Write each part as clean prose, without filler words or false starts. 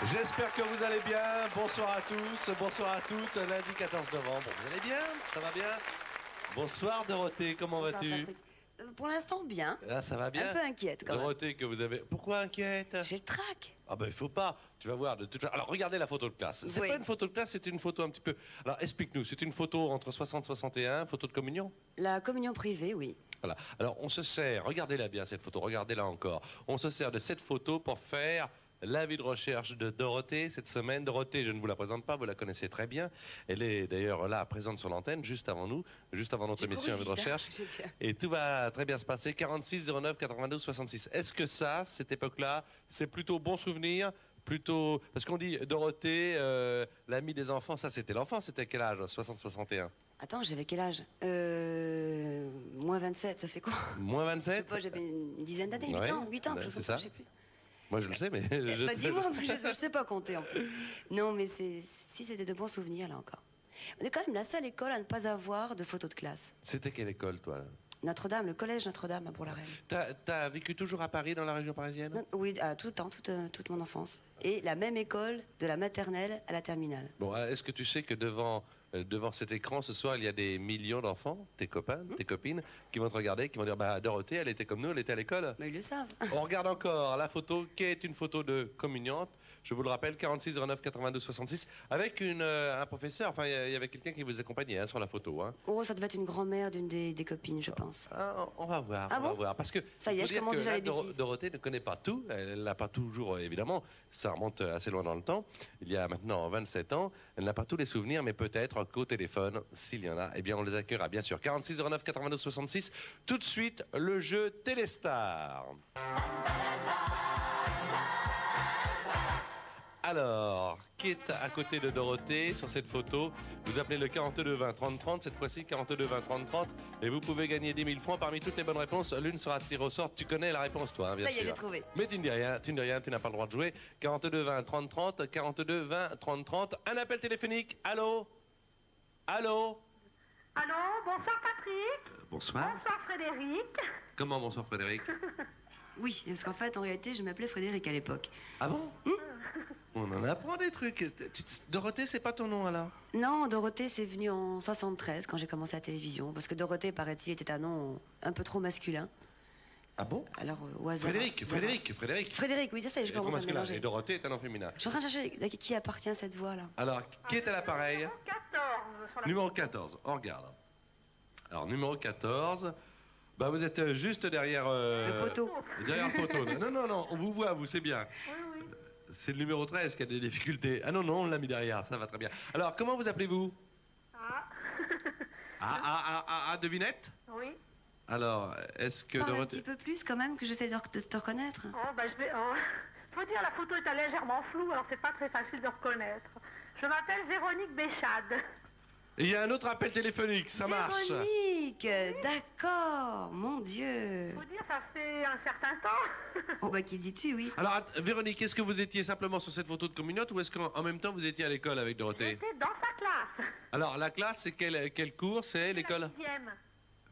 J'espère que vous allez bien. Bonsoir à tous, bonsoir à toutes. Lundi 14 novembre, vous allez bien? Ça va bien? Bonsoir Dorothée, comment vas-tu? Pour l'instant, bien. Ah, ça va bien? Un peu inquiète quand même. Dorothée, que vous avez... Pourquoi inquiète? J'ai le trac. Ah ben il faut pas, tu vas voir de toute façon. Alors regardez la photo de classe. C'est Oui. pas une photo de classe, c'est une photo un petit peu... Alors explique-nous, c'est une photo entre 60 et 61, photo de communion? La communion privée, oui. Voilà. Alors on se sert, regardez-la bien cette photo, regardez-la encore. On se sert de cette photo pour faire l'avis de recherche de Dorothée cette semaine. Dorothée, je ne vous la présente pas, vous la connaissez très bien. Elle est d'ailleurs là, présente sur l'antenne, juste avant nous, juste avant notre émission Avis de recherche. Et tout va très bien se passer. 46 09 92 66. Est-ce que ça, cette époque-là, c'est plutôt bon souvenir? Plutôt... Parce qu'on dit Dorothée, l'amie des enfants, ça c'était l'enfant, c'était quel âge? 60-61. Attends, j'avais quel âge Moins 27, ça fait quoi? Moins Je sais 27? pas, j'avais une dizaine d'années, 8 Ouais, ans, 8 ans, ouais, quelque chose c'est comme ça, ça. je sais plus. Moi je le sais, mais... Bah, dis-moi, je sais pas compter en plus. Non, mais si c'était de bons souvenirs, là encore. On est quand même la seule école à ne pas avoir de photos de classe. C'était quelle école, toi? Notre-Dame, le collège Notre-Dame à Bourg-la-Reine. T'as vécu toujours à Paris, dans la région parisienne? Non, oui, tout le temps, toute mon enfance. Et la même école, de la maternelle à la terminale. Bon, est-ce que tu sais que devant cet écran, ce soir, il y a des millions d'enfants, tes copains, tes copines, qui vont te regarder, qui vont dire, bah, Dorothée, elle était comme nous, elle était à l'école. Mais ils le savent. On regarde encore la photo, qui est une photo de communiante. Je vous le rappelle, 46 09 92 66, avec un professeur, enfin, il y avait quelqu'un qui vous accompagnait sur la photo. Hein. Oh, ça devait être une grand-mère d'une des copines, je pense. Ah, on va voir, Ah on va bon voir. Parce que ça y est, faut je dire commence que déjà là, les bêtises. Dorothée ne connaît pas tout, elle n'a pas toujours, évidemment, ça remonte assez loin dans le temps. Il y a maintenant 27 ans, elle n'a pas tous les souvenirs, mais peut-être qu'au téléphone, s'il y en a, eh bien on les accueillera bien sûr. 46 09 92 66, tout de suite, le jeu Téléstar. Alors, qui est à côté de Dorothée sur cette photo? Vous appelez le 42 20 30 30, cette fois-ci 42 20 30 30, et vous pouvez gagner 10 000 francs parmi toutes les bonnes réponses. L'une sera tirée au sort. Tu connais la réponse, toi, hein, bien Ça sûr. y est, j'ai trouvé. Mais tu ne dis rien, tu n'as pas le droit de jouer. 42 20 30 30, 42 20 30 30. Un appel téléphonique. Allô? Allô? Allô, bonsoir Patrick. Bonsoir. Bonsoir Frédéric. Comment bonsoir Frédéric? Oui, parce qu'en fait, en réalité, je m'appelais Frédéric à l'époque. Ah bon? On en apprend des trucs. Dorothée, c'est pas ton nom alors? Non, Dorothée, c'est venu en 73, quand j'ai commencé la télévision. Parce que Dorothée, paraît-il, était un nom un peu trop masculin. Ah bon? Alors, au hasard. Frédéric. Frédéric, oui, ça y est, je commence à me Et mélanger. Dorothée est un nom féminin. Je suis en train de chercher à qui appartient cette voix-là. Alors, qui est à l'appareil? 14 sur la... Numéro 14, on regarde. Alors, numéro 14, bah, vous êtes juste derrière... Le poteau. Derrière le poteau. Non, on vous voit, vous, c'est bien. Oui, oui. C'est le numéro 13 qui a des difficultés. Ah non, on l'a mis derrière, ça va très bien. Alors, comment vous appelez-vous? Ah. Devinette? Oui. Alors, est-ce que Parle un Dorothée... petit peu plus, quand même, que j'essaie de te reconnaître. Oh, bah je vais... Oh. Faut dire, la photo est légèrement floue, alors c'est pas très facile de reconnaître. Je m'appelle Véronique Béchade. Et il y a un autre appel téléphonique, ça marche. Véronique, d'accord, mon Dieu. Faut dire, ça fait un certain temps. Oh, bah, qui le dis-tu, oui. Alors, Véronique, est-ce que vous étiez simplement sur cette photo de communauté ou est-ce qu'en même temps vous étiez à l'école avec Dorothée? J'étais dans sa classe. Alors, la classe, c'est quel cours? C'est l'école? La 10e.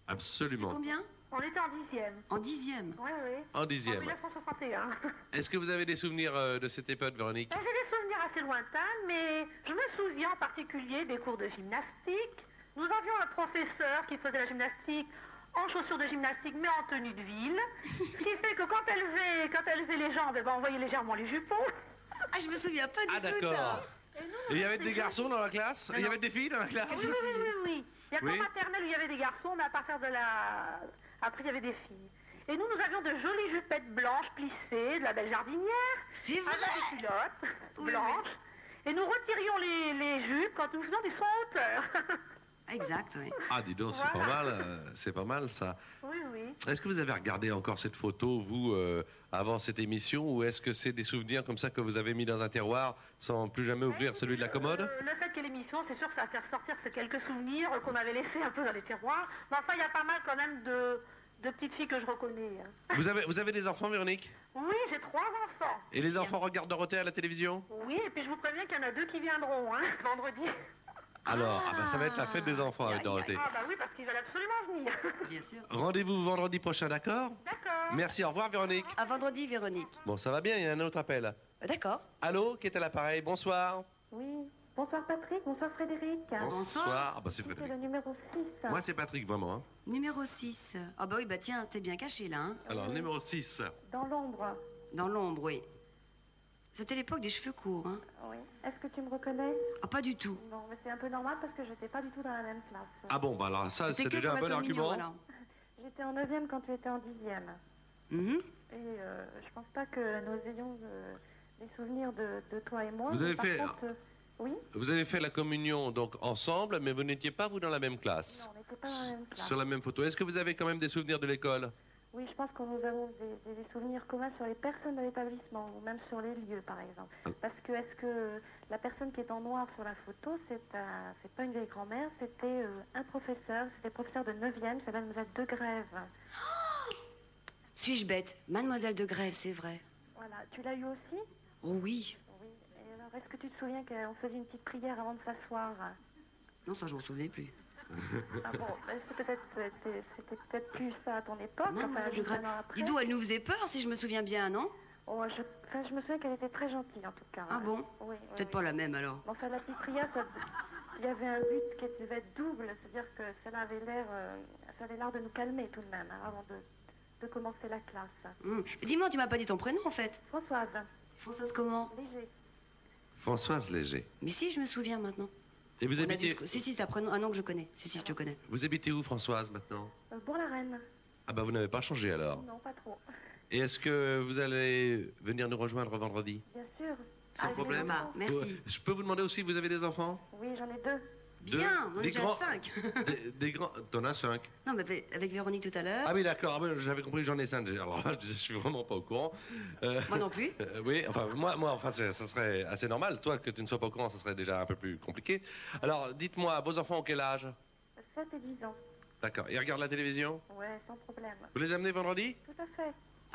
Absolument. Combien? On était en 10e. En 10e. Oui, oui. En En 10e. 1961. Est-ce que vous avez des souvenirs de cette époque, Véronique? J'ai des souvenirs assez lointains, mais je me souviens en particulier des cours de gymnastique. Nous avions un professeur qui faisait la gymnastique en chaussures de gymnastique, mais en tenue de ville. Ce qui fait que quand elle levait les jambes, eh ben, on voyait légèrement les jupons. Ah, je me souviens pas du Ah, tout, d'accord. ça. Et il y avait des garçons dans la classe? Non, Il y non. avait des filles dans la classe? Oui. Il y a qu'en Oui. maternelle où il y avait des garçons, mais à partir de la... Après, il y avait des filles. Et nous avions de jolies jupettes blanches plissées, de la belle jardinière, C'est avec vrai. des culottes Oui, blanches. Et nous retirions les jupes quand nous faisions du saut en hauteur. Exact, oui. Ah, dis donc, c'est Voilà. pas mal, c'est pas mal ça. Oui, oui. Est-ce que vous avez regardé encore cette photo, vous, avant cette émission, ou est-ce que c'est des souvenirs comme ça que vous avez mis dans un tiroir sans plus jamais ouvrir celui de la commode? Le fait qu'il y ait l'émission, c'est sûr que ça va faire sortir ces quelques souvenirs qu'on avait laissés un peu dans les tiroirs. Mais enfin, il y a pas mal quand même de petites filles que je reconnais. Hein. Vous avez des enfants, Véronique? Oui, j'ai 3 enfants. Et les enfants regardent Dorothée à la télévision? Oui, et puis je vous préviens qu'il y en a 2 qui viendront, hein, vendredi. Alors, ça va être la fête des enfants avec Aïe, Dorothée. Ah bah oui, parce qu'ils veulent absolument venir. Bien sûr. Rendez-vous vendredi prochain, d'accord? D'accord. Merci, au revoir Véronique. À vendredi, Véronique. Bon, ça va bien, il y a un autre appel. D'accord. Allô, qui est à l'appareil? Bonsoir. Oui. Bonsoir Patrick, bonsoir Frédéric. Bonsoir. Ah bah c'est C'est Frédéric. le numéro 6. Moi c'est Patrick, vraiment. Hein. Numéro 6. Ah bah oui, bah tiens, t'es bien caché là, hein. Alors, numéro 6. Dans l'ombre. Dans l'ombre, oui. C'était l'époque des cheveux courts, hein. Oui. Est-ce que tu me reconnais? Ah, pas du tout. Non, mais c'est un peu normal parce que j'étais pas du tout dans la même classe. Ah bon, bah alors ça, c'est C'était que déjà pour un la bon communion, argument. alors. J'étais en 9e quand tu étais en 10e. Mhm. Et je pense pas que nous ayons des souvenirs de toi et moi. Vous avez mais par fait- contre, oui? Vous avez fait la communion donc ensemble, mais vous n'étiez pas vous dans la même classe. Non, on n'était pas dans la même classe. Sur la même photo. Est-ce que vous avez quand même des souvenirs de l'école? Oui, je pense que nous avons des souvenirs communs sur les personnes de l'établissement, ou même sur les lieux, par exemple. Parce que est-ce que la personne qui est en noir sur la photo, c'est pas une vieille grand-mère, c'était un professeur, c'était le professeur de 9e, c'est Mademoiselle de Grève. Suis-je bête? Mademoiselle de Grève, c'est vrai. Voilà, tu l'as eu aussi? Oh oui. Oui. Et alors, est-ce que tu te souviens qu'on faisait une petite prière avant de s'asseoir? Non, ça, je m'en souvenais plus. Ah bon, ben, c'était peut-être plus ça à ton époque. Mademoiselle de juste Grève. un an après. Dis donc, elle nous faisait peur, si je me souviens bien, non? Oh, je me souviens qu'elle était très gentille, en tout cas. Ah bon? Oui, Peut-être pas la même, alors. Bon, enfin, la petite prière, il y avait un but qui devait être double, c'est-à-dire que ça avait l'air de nous calmer tout de même, hein, avant de commencer la classe. Mais dis-moi, tu m'as pas dit ton prénom, en fait. Françoise, Françoise comment? léger. Françoise Léger. Mais si, je me souviens maintenant. Et vous On a habitez, Si, c'est un prénom, un nom que je connais. Si, je te connais. vous habitez où, Françoise, maintenant? Bourg-la-Reine. Ah bah vous n'avez pas changé alors. Non, pas trop. Et est-ce que vous allez venir nous rejoindre vendredi? Bien sûr. Sans problème. sympa, merci. Je peux vous demander aussi, vous avez des enfants? Oui, j'en ai 2. Bien, on est Des déjà grands- 5. Des grands... T'en as 5. Non, mais avec Véronique tout à l'heure. Ah oui, d'accord. Ah oui, j'avais compris, j'en ai 5. Alors là, je suis vraiment pas au courant. Moi non plus. Oui, enfin, moi, ça serait assez normal. Toi, que tu ne sois pas au courant, ça serait déjà un peu plus compliqué. Alors, dites-moi, vos enfants ont quel âge? 7 et 10 ans. D'accord. Ils regardent la télévision? Ouais, sans problème. Vous les amenez vendredi? Tout à fait.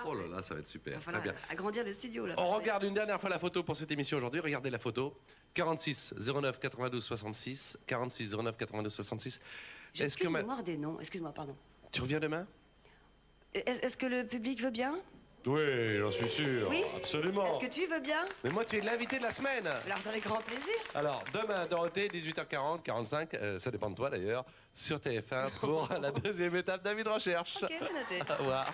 Oh là là, ça va être super. Il va Très falloir bien. agrandir le studio, là. On regarde une dernière fois la photo pour cette émission aujourd'hui. Regardez la photo. 46 09 92 66. 46 09 92 66. J'ai Est-ce que plus mémoire des noms. Excuse-moi, pardon. tu reviens demain? Est-ce que le public veut bien? Oui, j'en suis sûr. Oui. Absolument. Est-ce que tu veux bien? Mais moi, tu es l'invité de la semaine. Alors, c'est avec grand plaisir. Alors, demain, Dorothée, 18h40, 45, ça dépend de toi d'ailleurs, sur TF1 pour la deuxième étape d'Avis de recherche. Ok, c'est noté. Au revoir.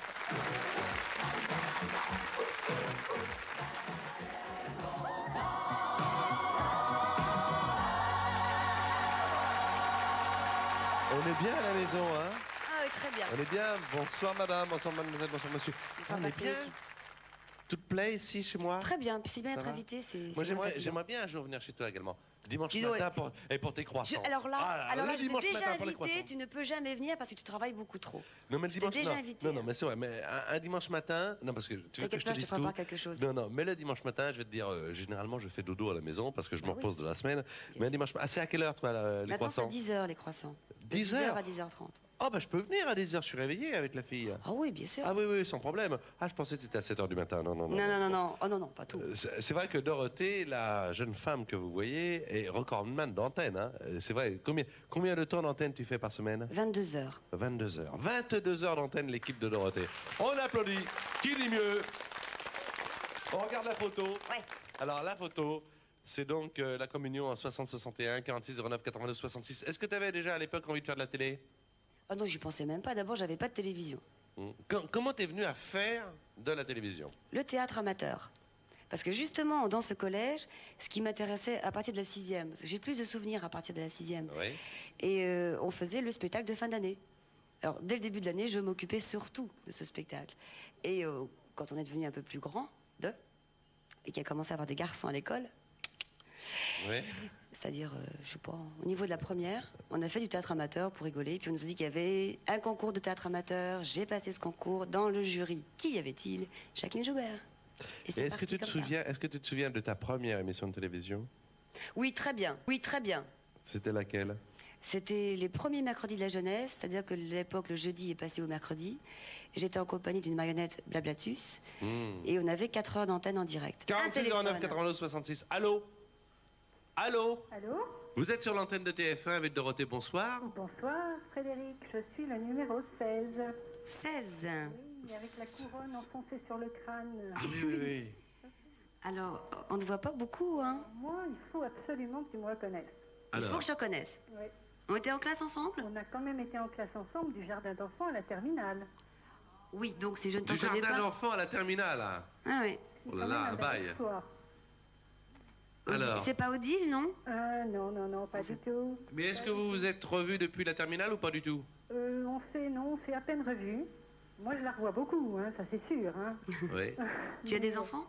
On est bien à la maison, hein? Ah oui, très bien. On est bien. Bonsoir madame, bonsoir mademoiselle, bonsoir monsieur. Bonsoir, On est Patrick. bien. Tout te plaît ici chez moi? Très bien. Puis c'est bien Ça être va invité, c'est. Moi c'est vraiment fatigant. j'aimerais bien un jour venir chez toi également. Dimanche Dis donc, matin pour tes croissants. Alors là, Ah, le je t'ai dimanche déjà matin pour les invité, croissants. tu ne peux jamais venir parce que tu travailles beaucoup trop. Non, mais le Je t'ai dimanche, déjà non. invité, Non, non, hein. mais c'est vrai, mais un dimanche matin, non, parce que tu veux que T'inquiète je pas, te je te dise prépare tout. quelque chose. Non, non, mais le dimanche matin, je vais te dire, généralement, je fais dodo à la maison parce que je me Ah oui. repose de la semaine. Mais un dimanche matin, c'est à quelle heure, toi, les Maintenant, c'est croissants? 10h, les croissants. De 10 heures à 10h30. Oh, bah, je peux venir à 10h, je suis réveillé avec la fille. Ah oui, bien sûr. Ah oui, oui, sans problème. Ah, je pensais que c'était à 7h du matin. Non, non, non. Non, non, non, non. Oh non, non, pas tout. C'est vrai que Dorothée, la jeune femme que vous voyez, est recordman d'antenne. Hein. C'est vrai. Combien de temps d'antenne tu fais par semaine? 22h. 22 heures. 22 heures d'antenne, l'équipe de Dorothée. On applaudit. Qui dit mieux? On regarde la photo. Ouais. Alors, la photo, c'est donc la communion en 60-61, 46 09 82 66. Est-ce que tu avais déjà à l'époque envie de faire de la télé? Ah non, j'y pensais même pas. D'abord, j'avais pas de télévision. Comment t'es venu à faire de la télévision? Le théâtre amateur. Parce que justement, dans ce collège, ce qui m'intéressait à partir de la 6e, parce que j'ai plus de souvenirs à partir de la 6e, Oui. et on faisait le spectacle de fin d'année. Alors, dès le début de l'année, je m'occupais surtout de ce spectacle. Et quand on est devenu un peu plus grand, et qu'il a commencé à avoir des garçons à l'école, Oui. c'est-à-dire, je sais pas, au niveau de la première, on a fait du théâtre amateur pour rigoler, puis on nous a dit qu'il y avait un concours de théâtre amateur, j'ai passé ce concours dans le jury. Qui y avait-il? Jacqueline Joubert. Et c'est Est-ce que parti tu te comme ça. souviens? Est-ce que tu te souviens de ta première émission de télévision? Oui, très bien. Oui, très bien. C'était laquelle? C'était les premiers mercredis de la jeunesse, c'est-à-dire que l'époque, le jeudi est passé au mercredi. J'étais en compagnie d'une marionnette Blablatus, et on avait 4 heures d'antenne en direct. Un 46 09 téléphone. 92 66. Allô? Allô? Allô? Vous êtes sur l'antenne de TF1 avec Dorothée, bonsoir. Bonsoir Frédéric, je suis le numéro 16. 16. Oui, avec la couronne enfoncée sur le crâne. Ah oui. Alors, on ne voit pas beaucoup, hein. Moi, il faut absolument que tu me reconnaisses. Il faut Alors, que je te connaisse. Oui. On était en classe ensemble? On a quand même été en classe ensemble du jardin d'enfants à la terminale. Oui, donc si je ne t'en du connais jardin pas... d'enfants à la terminale. Hein. Ah oui. C'est Oh là quand là, même un belle bail. histoire. Alors, C'est pas Odile, non? Non, pas du tout. mais est-ce que vous vous êtes revus depuis la terminale ou pas du tout? On s'est à peine revus. Moi, je la revois beaucoup, hein, ça c'est sûr. Hein. Oui. Tu as des enfants?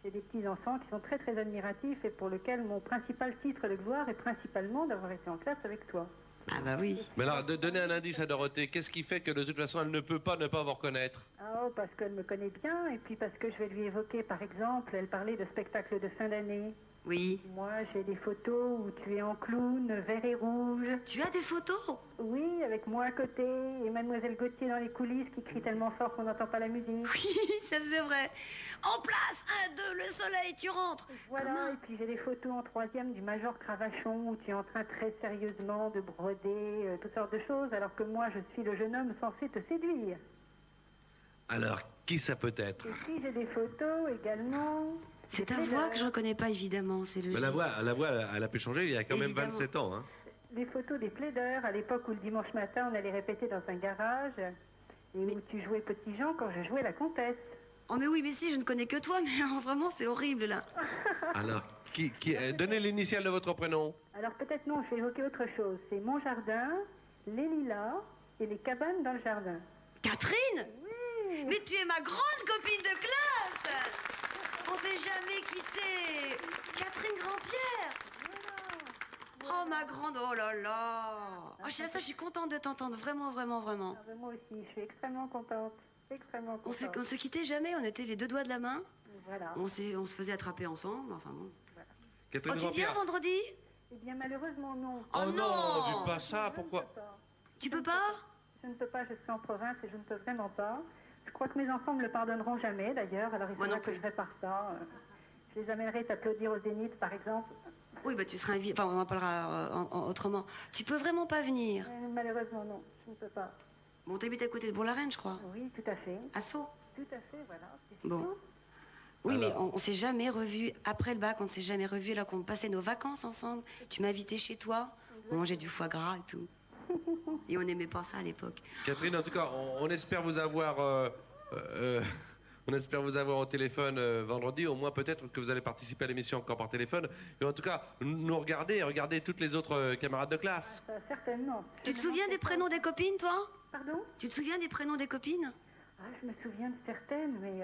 J'ai des petits-enfants qui sont très très admiratifs et pour lesquels mon principal titre de gloire est principalement d'avoir été en classe avec toi. Ah bah oui. Mais alors, donnez un indice à Dorothée. Qu'est-ce qui fait que de toute façon, elle ne peut pas ne pas vous reconnaître? Oh, parce qu'elle me connaît bien et puis parce que je vais lui évoquer, par exemple, elle parlait de spectacle de fin d'année. Oui. Moi, j'ai des photos où tu es en clown, vert et rouge. Tu as des photos? Oui, avec moi à côté et Mademoiselle Gauthier dans les coulisses qui crie tellement fort qu'on n'entend pas la musique. Oui, ça c'est vrai. En place, 1, 2, le soleil, tu rentres. Voilà, Comment? et puis j'ai des photos en 3e du Major Cravachon où tu es en train très sérieusement de broder toutes sortes de choses alors que moi je suis le jeune homme censé te séduire. Alors, qui ça peut être? Et puis j'ai des photos également. C'est des ta voix plaideurs. que je reconnais pas, évidemment, c'est le Mais la voix, elle a pu changer il y a quand même Évidemment. 27 ans. Hein. Des photos des plaideurs à l'époque où le dimanche matin on allait répéter dans un garage et où tu jouais Petit Jean quand je jouais la comtesse. Oh mais oui, mais si, je ne connais que toi, mais alors, vraiment, c'est horrible, là. Alors, donnez l'initiale de votre prénom. Alors peut-être non, je vais évoquer autre chose. C'est mon jardin, les lilas et les cabanes dans le jardin. Catherine? Oui. Mais tu es ma grande copine de classe. On s'est jamais quittés. Catherine Grandpierre. Oh, ma grande, oh là là. Oh, je suis contente de t'entendre, vraiment, vraiment, vraiment. Ah ben, moi aussi, je suis extrêmement contente. Extrêmement On contente. se quittait jamais, on était les deux doigts de la main. Voilà. On se faisait attraper ensemble, enfin bon. Catherine Oh, tu viens Grandpierre. vendredi? Eh bien malheureusement non. Oh Oh non, non. dites pas ça, Je ne pourquoi? peux pas. Tu peux pas? Je ne peux pas, je suis en province et je ne peux vraiment pas. Je crois que mes enfants ne me le pardonneront jamais d'ailleurs, alors il Moi faudra non que plus. je répare ça. Je les amènerai t'applaudir au Zénith par exemple. Oui, bah tu seras invité, enfin on en parlera autrement. Tu peux vraiment pas venir? Malheureusement non, je ne peux pas. Bon, t'habites à côté de Bourg-la-Reine, je crois. Oui, tout à fait. À Sceaux. Tout à fait, voilà. C'est Bon. tout. Oui, mais Alors. on s'est jamais revus après le bac, on s'est jamais revus alors qu'on passait nos vacances ensemble. Tu m'as invité chez toi, on mangeait du foie gras et tout. Et on n'aimait pas ça à l'époque. Catherine, en tout cas, on espère vous avoir... on espère vous avoir au téléphone vendredi. Au moins, peut-être que vous allez participer à l'émission encore par téléphone. Et en tout cas, nous regarder et regarder toutes les autres camarades de classe. Ça, certainement. Tu te souviens des prénoms des copines, toi? Pardon? Tu te souviens des prénoms des copines? Ah, je me souviens de certaines, mais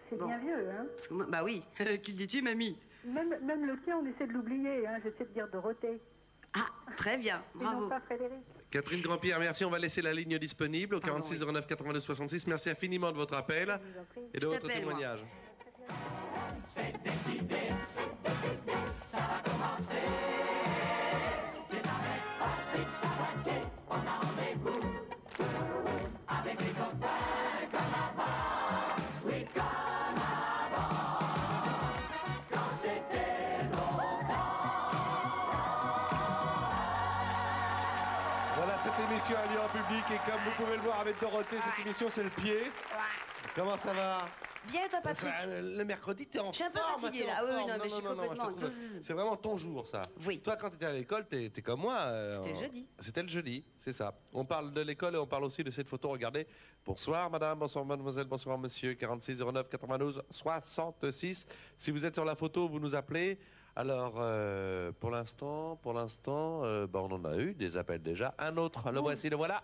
c'est Bon. bien vieux, hein. Parce que moi, bah oui. Qui le dis-tu, mamie? Même le tien, on essaie de l'oublier, hein. J'essaie de dire Dorothée. Ah, très bien, Et non bravo. pas Frédéric. Catherine Grandpierre, merci. On va laisser la ligne disponible au Pardon, 46 09 82 66. Merci infiniment de votre appel Je vous en prie. et de Je votre t'appelle, moi. témoignage. Voilà, cette émission a lieu en public et comme vous pouvez le voir avec Dorothée, cette émission c'est le pied. Comment ça va? Bien, toi, Patrick. Le mercredi, t'es en Je suis un peu forme, fatiguée, t'es en là. Oui, forme. non, mais je suis je te complètement- trouve- C'est vraiment ton jour, ça. Oui. Toi, quand t'étais à l'école, t'es comme moi. C'était le jeudi. C'était le jeudi, c'est ça. On parle de l'école et on parle aussi de cette photo. Regardez. Bonsoir, madame. Bonsoir, mademoiselle. Bonsoir, monsieur. 46 09 92 66. Si vous êtes sur la photo, vous nous appelez. Alors, pour l'instant, bah, on en a eu des appels déjà. Un autre, le voici, le voilà.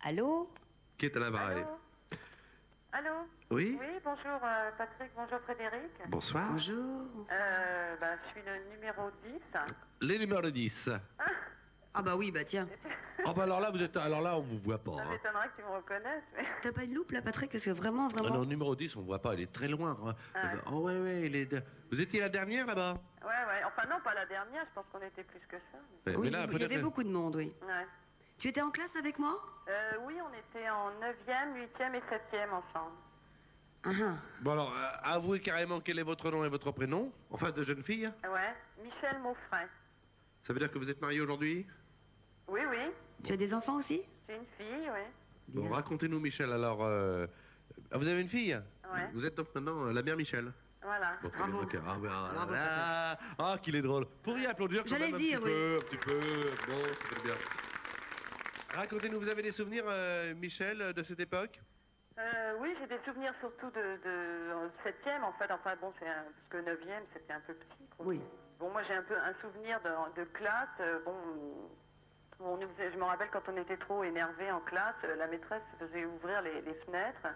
Allô? Qui est à l'appareil? Allô? Oui. Oui, bonjour Patrick, bonjour Frédéric. Bonsoir. Bonjour. Je suis le numéro 10. Les numéros 10. Ah bah oui, bah tiens. Oh bah alors là, on vous voit pas. Ça Hein. m'étonnerait que tu me reconnaisses, mais... T'as pas une loupe là, Patrick? Parce que vraiment, Ah vraiment. non, numéro 10, on ne voit pas, il est très loin. Hein. Ah. Oh ouais, vous étiez la dernière là-bas? Ouais, enfin non, pas la dernière, je pense qu'on était plus que ça. Mais Oui, là, il y avait peut-être- beaucoup de monde, oui. Ouais. Tu étais en classe avec moi? Oui, on était en 9e, 8e et 7e ensemble. Ah, ah. Bon alors, avouez carrément quel est votre nom et votre prénom. Enfin, de jeune fille. Ouais, Michel Maufray. Ça veut dire que vous êtes mariée aujourd'hui? Oui, oui, Tu as des enfants aussi? j'ai une fille, oui. Bon, Bien. racontez-nous, Michel. Alors, vous avez une fille? Ouais. Vous êtes donc maintenant la mère Michel. Voilà. Bon, Bravo. ok. Ah, ben, Bravo, là, ah, qu'il est drôle. Pour y applaudir quand J'allais même le dire, un petit peu. Bon, ça fait bien. Racontez-nous, vous avez des souvenirs, Michel, de cette époque? Oui, j'ai des souvenirs surtout de 7e, en fait. Enfin, bon, parce que 9e, c'était un peu petit, quoi. Oui. Bon, moi, j'ai un peu un souvenir de classe. Je me rappelle quand on était trop énervé en classe, la maîtresse faisait ouvrir les fenêtres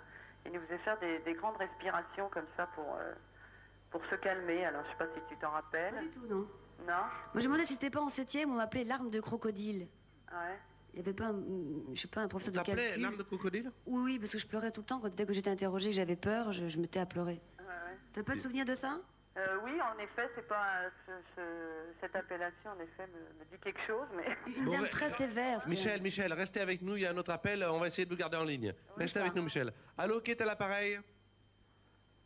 et nous faisait faire des grandes respirations comme ça pour se calmer. Alors, je sais pas si tu t'en Pas rappelles. du tout, non. Non? Moi, je me demandais si c'était pas en 7e, on m'appelait l'arme de crocodile. Ouais. Il n'y avait pas, je sais pas, un professeur de T'appelais calcul. l'arme de crocodile? Oui, oui, parce que je pleurais tout le temps. Dès que j'étais interrogée, que j'avais peur, je mettais à pleurer. Ouais, ouais. T'as pas de souvenir de ça? Oui, en effet, c'est pas cette appellation, en effet, me dit quelque chose, mais Une Bon, dame mais- très sévère. c'était- Michel, restez avec nous, il y a un autre appel, on va essayer de vous garder en ligne. Restez avec nous, Michel. Allô, qui est à l'appareil?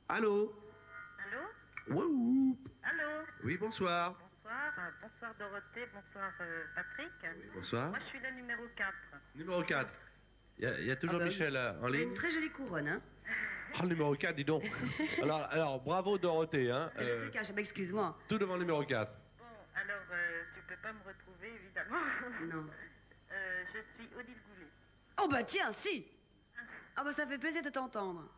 Allô? Allô? Wouhou. Allô? Oui, bonsoir. Bonsoir Dorothée, bonsoir Patrick. Bonsoir. Moi, je suis la numéro 4. Numéro 4. Il y a toujours Ah bah oui. Michel en Elle a ligne. une très jolie couronne, hein. Ah, le numéro 4, dis donc. alors bravo Dorothée, hein. Je te cache, bah, excuse-moi. Tout devant le numéro 4. Bon, alors, tu peux pas me retrouver, évidemment. Non. Je suis Odile Goulet. Oh bah tiens, si. Ah bah ça fait plaisir de t'entendre.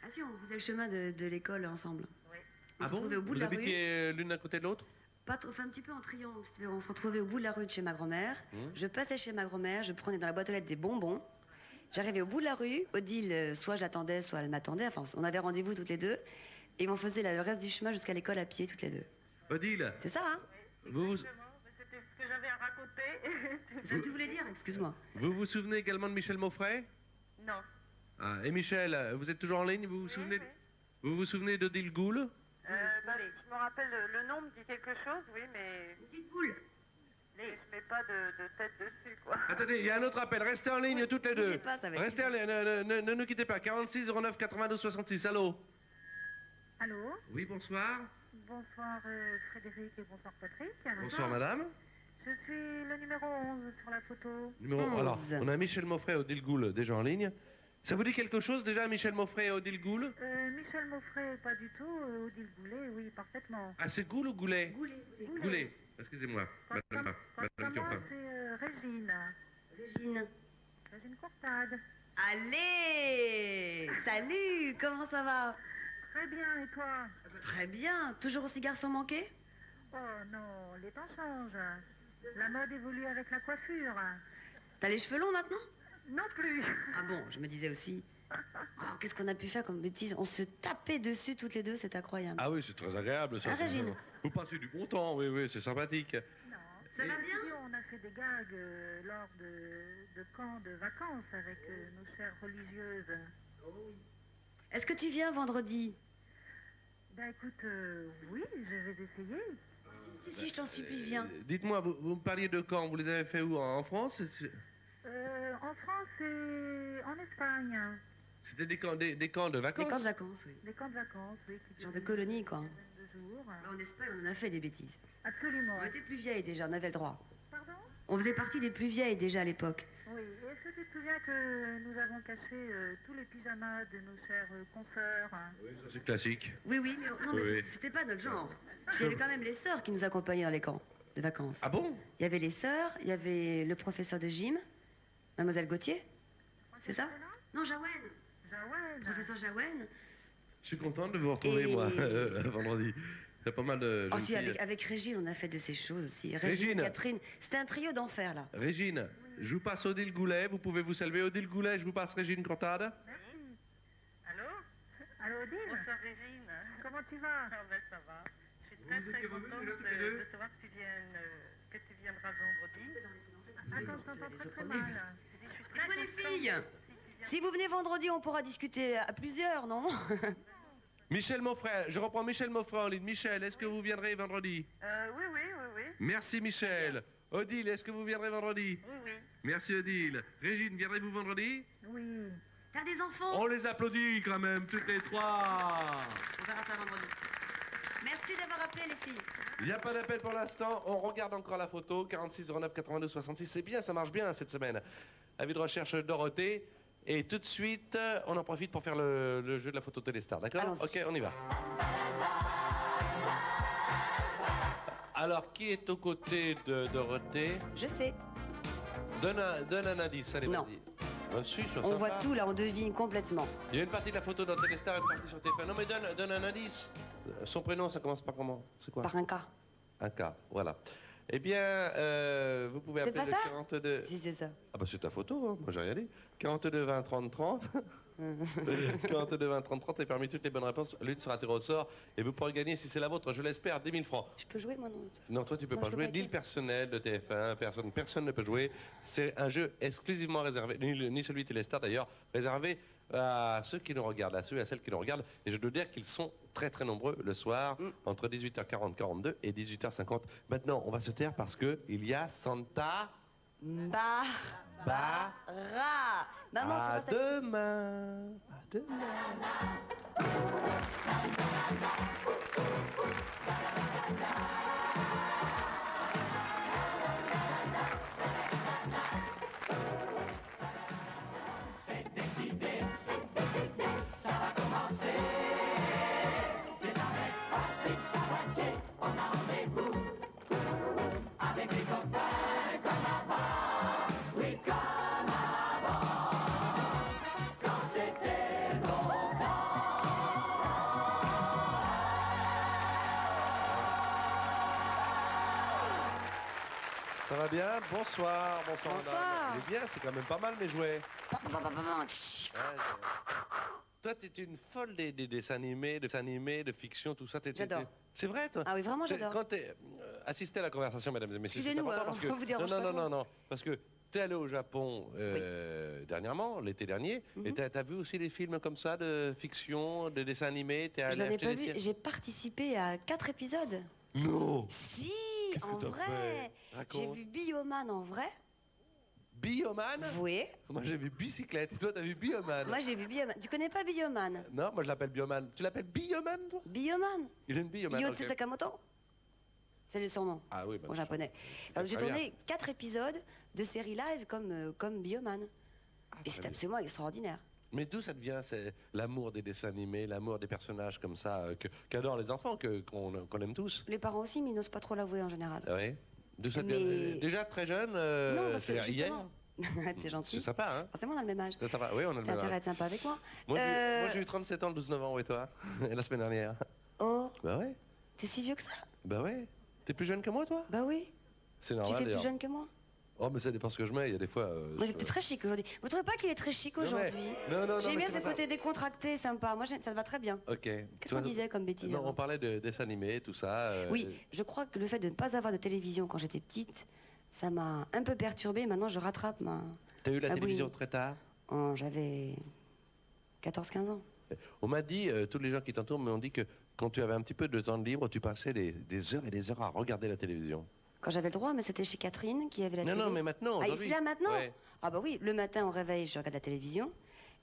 Ah si, on faisait le chemin de l'école ensemble. Oui. On se trouvait au bout Vous de la rue. habitiez l'une à côté de l'autre? Enfin, un petit peu en triangle. On se retrouvait au bout de la rue de chez ma grand-mère. Je passais chez ma grand-mère, je prenais dans la boîte aux lettres des bonbons. J'arrivais au bout de la rue. Odile, soit j'attendais, soit elle m'attendait. Enfin, on avait rendez-vous toutes les deux. Et on faisait le reste du chemin jusqu'à l'école à pied, toutes les deux. Odile, C'est ça, hein? vous, C'était ce que j'avais à raconter. C'est ce que tu voulais dire, excuse-moi. vous souvenez également de Michel Maufray? Non. Ah, et Michel, vous êtes toujours en ligne? Vous vous souvenez d'Odile Goul? Je me rappelle, le nom me dit quelque chose, oui, mais Une petite boule. je mets pas de tête dessus, quoi. Attendez, il y a un autre appel. Restez en ligne toutes les Je deux. sais pas, ça va être- Restez en ligne, ne nous quittez pas. 46 09 92 66. Allô? Allô? Oui, bonsoir. Bonsoir Frédéric et bonsoir Patrick. Bonsoir, madame. Je suis le numéro 11 sur la photo. Numéro... 11. Alors, on a Michel Maufray et Odile Goul déjà en ligne. Ça vous dit quelque chose déjà, Michel Maufray et Odile Goul? Michel Maufray, pas du tout. Odile Goulet, oui, parfaitement. Ah, c'est Goul ou Goulet? Goulet. Goulet. Excusez-moi. Madame Moi, Turpin. c'est Régine. Régine. Régine Courtade. Allez! Salut! Comment ça va? Très bien, et toi? Très bien. Toujours aussi garçon manqué? Oh non, les temps changent. La mode évolue avec la coiffure. T'as les cheveux longs maintenant? Non plus. Ah bon, je me disais aussi. Oh, qu'est-ce qu'on a pu faire comme bêtise? On se tapait dessus toutes les deux, c'est incroyable. Ah oui, c'est très agréable ça. Ah, Régine. Vous passez du bon temps, oui, c'est sympathique. Non. Ça va bien? Et on a fait des gags lors de camps de vacances avec nos chères religieuses. Est-ce que tu viens vendredi? Ben écoute, oui, je vais essayer. Si, je t'en supplie, viens. Dites-moi, vous me parliez de camps, vous les avez fait où? En France? En France et en Espagne. C'était des camps de vacances? Des camps de vacances, oui. Des camps de vacances, oui. qui Genre de durent colonie, quoi. une dizaine de jours. En Espagne, on en a fait des bêtises. Absolument. On était plus vieilles déjà, on avait le droit. Pardon? On faisait partie des plus vieilles déjà à l'époque. Oui. Est-ce que tu te souviens que nous avons caché tous les pyjamas de nos chères consoeurs? Oui, ça c'est classique. Oui, oui, mais, non, mais Oui. c'était pas notre genre. Puis il y avait quand même les sœurs qui nous accompagnaient dans les camps de vacances. Ah bon? Il y avait les sœurs, il y avait le professeur de gym, Mademoiselle Gauthier, c'est ça? Non, Jaouen, Jaouen. professeur Jaouen. Je suis content de vous retrouver, Et- moi, vendredi. Il y a pas mal de Oh jeunes si, filles. avec Régine, on a fait de ces choses aussi. Régine. Catherine, c'était un trio d'enfer, là. Régine, je vous passe Odile Goulet. Vous pouvez vous saluer. Odile Goulet, je vous passe Régine Courtade. Allô? Allô, Odile? Bonsoir, Régine. Comment tu vas? Ah ben, ça va. Je suis très, Vous très étiez revenus, contente là, toutes les deux de savoir que tu viendras vendredi. Attends, je t'entends très, très premiers. mal. Je dis, je suis très Dites-moi les contente filles, si vous venez vendredi, on pourra discuter à plusieurs, non? Michel Maufray, je reprends Michel Maufray en ligne. Michel, est-ce que vous viendrez vendredi? Oui, oui, oui, oui. Merci Michel. Odile, est-ce que vous viendrez vendredi? Oui, oui. Merci Odile. Régine, viendrez-vous vendredi? Oui. T'as des enfants? On les applaudit quand même, toutes les trois. On verra ça vendredi. Merci d'avoir appelé les filles. Il n'y a pas d'appel pour l'instant. On regarde encore la photo. 46 09 82 66. C'est bien, ça marche bien cette semaine. Avis de recherche Dorothée. Et tout de suite, on en profite pour faire le jeu de la photo Téléstar. D'accord? Allons-y. Ok, on y va. Alors, qui est aux côtés de Dorothée? Je sais. Donne un indice, allez, Non. vas-y. Si, sois On sympa. voit tout là, on devine complètement. Il y a une partie de la photo dans Téléstar et une partie sur TF1. Non, mais donne un indice. Son prénom, ça commence par comment? C'est quoi? Par un cas. Un cas, voilà. Eh bien, vous pouvez C'est appeler pas le ça 42... Si, c'est ça. Ah bah c'est ta photo, hein. Moi j'ai rien dit. 42 20 30 30. 42 20 30 30 et parmi toutes les bonnes réponses, l'une sera tirée au sort et vous pourrez gagner, si c'est la vôtre, je l'espère, 10 000 francs. Je peux jouer, moi, non? Non, toi tu peux Non, pas je peux jouer, pas ni le être. personnel de TF1, personne ne peut jouer. C'est un jeu exclusivement réservé, ni celui de Téléstar d'ailleurs, réservé à ceux qui nous regardent, à ceux et à celles qui nous regardent. Et je dois dire qu'ils sont très très nombreux le soir, entre 18h40 42 et 18h50. Maintenant, on va se taire parce que il y a Santa Barbara. Maman, tu à restes demain. À demain. Ça va bien? Bonsoir, bonsoir. Bonsoir. madame. Il est bien, c'est quand même pas mal mes jouets. Chut. Toi, tu es une folle des dessins animés, de fiction, tout ça. J'adore. C'est vrai, toi? Ah oui, vraiment, j'adore. Quand tu assistez à la conversation, mesdames et messieurs, c'est Excusez-nous, important alors, parce que... on vous dérange non, pas non, trop. non, non, parce que tu es allé au Japon dernièrement, l'été dernier, et tu as vu aussi des films comme ça, de fiction, de dessins animés? T'es Je allé l'avais acheter pas des vu. séries? J'ai participé à 4 épisodes. Non! Si, Qu'est-ce que en t'as vrai. fait? Raconte. J'ai vu Bioman en vrai. Bioman? Oui. Moi, j'ai vu Bicyclette, et toi, t'as vu Bioman? Moi, j'ai vu Bioman. Tu connais pas Bioman? Non, moi, je l'appelle Bioman. Tu l'appelles Bioman, toi? Bioman. Il a une Bioman, Yotse ok. Sakamoto. C'est son nom. Ah oui, bah, En japonais. Alors, j'ai très tourné 4 épisodes de séries live comme Bioman. Ah, Et très c'est bien. absolument extraordinaire. Mais d'où ça te vient, c'est l'amour des dessins animés, l'amour des personnages comme ça, qu'adorent les enfants, qu'on aime tous? Les parents aussi, mais ils n'osent pas trop l'avouer en général. Ah oui. D'où ça te Mais- vient? Déjà très jeune, Non, parce que c'est-à-dire hier. justement. T'es gentil. C'est sympa, hein? Forcément, on a le même âge. C'est sympa, oui, on a le T'as même intérêt à âge. être sympa avec moi. Moi, Euh, j'ai eu 37 ans le 12 novembre, et toi? La semaine dernière. Oh, Bah ouais, t'es si vieux que ça? bah ouais. T'es plus jeune que moi, toi? Bah oui. C'est Tu normal, fais plus d'ailleurs. jeune que moi. Oh, mais ça dépend ce que je mets, il y a des fois... Moi, t'es très chic aujourd'hui. Vous trouvez pas qu'il est très chic Non, mais- aujourd'hui? non, non, J'aime mais bien c'est ce pas ça. côté décontracté, sympa. Moi, ça te va très bien. Ok. Qu'est-ce qu'on disait comme bêtise Non, avant on parlait de dessins animés, tout ça. Oui, je crois que le fait de ne pas avoir de télévision quand j'étais petite, ça m'a un peu perturbée. Maintenant, je rattrape ma... T'as eu la Ah, télévision oui. très tard? J'avais 14-15 ans. On m'a dit, tous les gens qui t'entourent m'ont dit que quand tu avais un petit peu de temps de libre, tu passais des heures et des heures à regarder la télévision. Quand j'avais le droit, mais c'était chez Catherine qui avait la Non, télé. non, mais maintenant, Ah, aujourd'hui. ici, là, maintenant Ouais. Ah bah oui, le matin, au réveil, je regarde la télévision.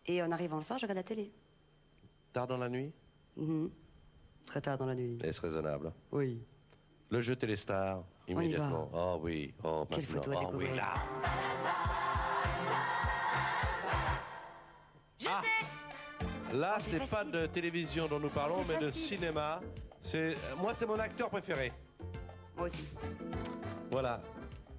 Et en arrivant le soir, je regarde la télé. Tard dans la nuit? Mhm. Très tard dans la nuit. Est-ce raisonnable? Oui. Le jeu Téléstar, y immédiatement. Oh oui, oh Quelle maintenant. photo à Oh oui, découvrir. là. Je Ah. sais Là, Oh, c'est c'est pas facile. de télévision dont nous parlons, Oh, c'est mais de facile. cinéma. Moi, c'est mon acteur préféré. Moi aussi. Voilà.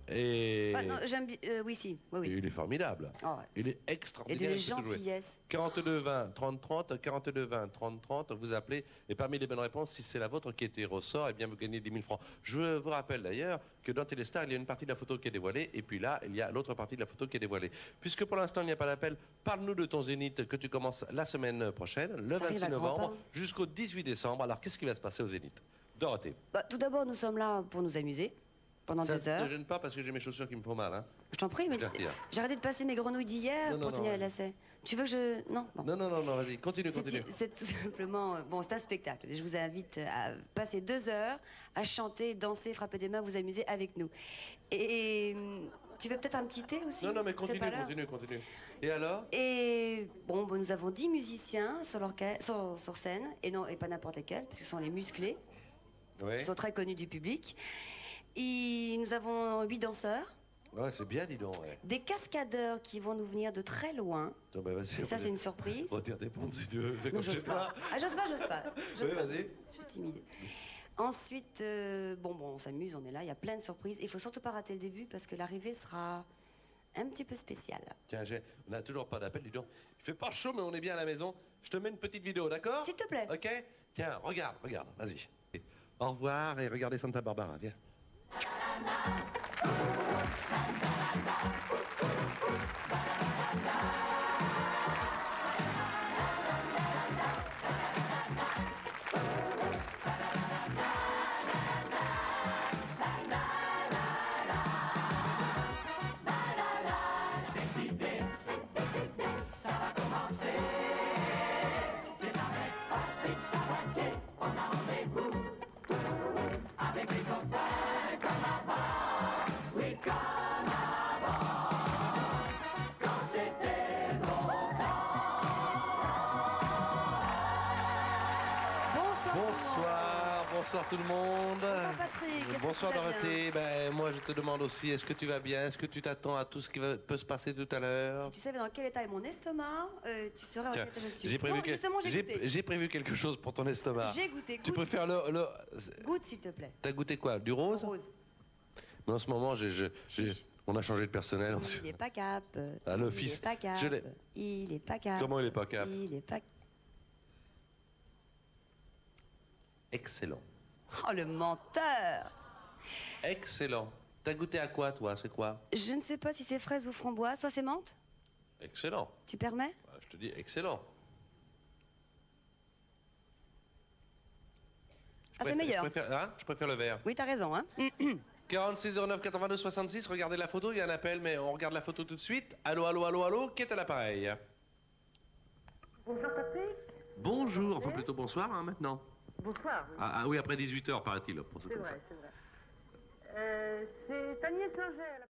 Et Ah, non, j'aime bien... oui, si. Oui, oui. il est formidable. Ah ouais. Il est Et extraordinaire. de il sait tout jouer. gentillesse. 42 20 30 30, 42 20 30 30, vous appelez et parmi les bonnes réponses, si c'est la vôtre qui est tirée au sort, eh bien vous gagnez 10 000 francs. Je vous rappelle d'ailleurs que dans Téléstar, il y a une partie de la photo qui est dévoilée et puis là, il y a l'autre partie de la photo qui est dévoilée. Puisque pour l'instant, il n'y a pas d'appel, parle-nous de ton zénith que tu commences la semaine prochaine, le Ça arrive 26 à grands novembre pas. jusqu'au 18 décembre. Alors qu'est-ce qui va se passer au zénith? Dorothée. Bah, tout d'abord, nous sommes là pour nous amuser pendant Ça 2 heures. ne te gêne pas parce que j'ai mes chaussures qui me font mal. Hein. Je t'en prie, mais Je les retire. j'ai arrêté de passer mes grenouilles d'hier Non, non, pour non, tenir les vas-y. lacets. Tu veux que je... Non, bon. Non, non, non, non, vas-y, continue, continue. C'est tout simplement... Bon, c'est un spectacle. Je vous invite à passer 2 heures à chanter, danser, frapper des mains, vous amuser avec nous. Et tu veux peut-être un petit thé aussi? Non, non, mais C'est continue, pas l'heure. continue, continue. Et alors? Et bon, nous avons 10 musiciens sur scène, et pas n'importe lesquels, parce que ce sont les musclés, Oui. qui sont très connus du public. Et nous avons 8 danseurs, Ouais, c'est bien, dis donc. Ouais. des cascadeurs qui vont nous venir de très loin. Attends, bah, vas-y, Et ça, c'est une surprise. retire tes pompes si tu veux. Non, Je sais j'ose pas. Ah, j'ose pas. Oui, vas-y. Je suis timide. Ensuite, on s'amuse, on est là, il y a plein de surprises. Il faut surtout pas rater le début parce que l'arrivée sera un petit peu spéciale. Tiens, on n'a toujours pas d'appel, dis donc. Il fait pas chaud, mais on est bien à la maison. Je te mets une petite vidéo, d'accord? S'il te plaît. Ok? Tiens, regarde, vas-y. Au revoir et regardez Santa Barbara, viens. Bonsoir tout le monde. Bonsoir Patrick. Est-ce que Bonsoir tu vas Dorothée. Ben, moi je te demande aussi, est-ce que tu vas bien? Est-ce que tu t'attends à tout ce qui peut se passer tout à l'heure? Si tu savais dans quel état est mon estomac, tu saurais en quel état je suis. J'ai prévu, Non, justement, j'ai goûté. j'ai prévu quelque chose pour ton estomac. J'ai goûté. Tu Goûte. peux faire Goûte, s'il te plaît. T'as goûté quoi? Du rose? Rose. Mais en ce moment, on a changé de personnel. Il est pas cap. À l'office. Il est pas cap. Je l'ai. Il est pas cap. Comment il est pas cap? Il est pas. Excellent. Oh, le menteur! Excellent. T'as goûté à quoi, toi? C'est quoi? Je ne sais pas si c'est fraise ou framboise. Soit c'est menthe? Excellent. Tu permets? Je te dis excellent. C'est meilleur. Je préfère le vert. Oui, t'as raison, hein? 46 09 82 66, regardez la photo, il y a un appel, mais on regarde la photo tout de suite. Allô, qui est à l'appareil? Bonjour Patrick. Bonjour, enfin plutôt bonsoir, hein, maintenant. Bonsoir. Oui. Ah oui, après 18h, paraît-il. Pour C'est vrai, c'est vrai. C'est Agnès Singer.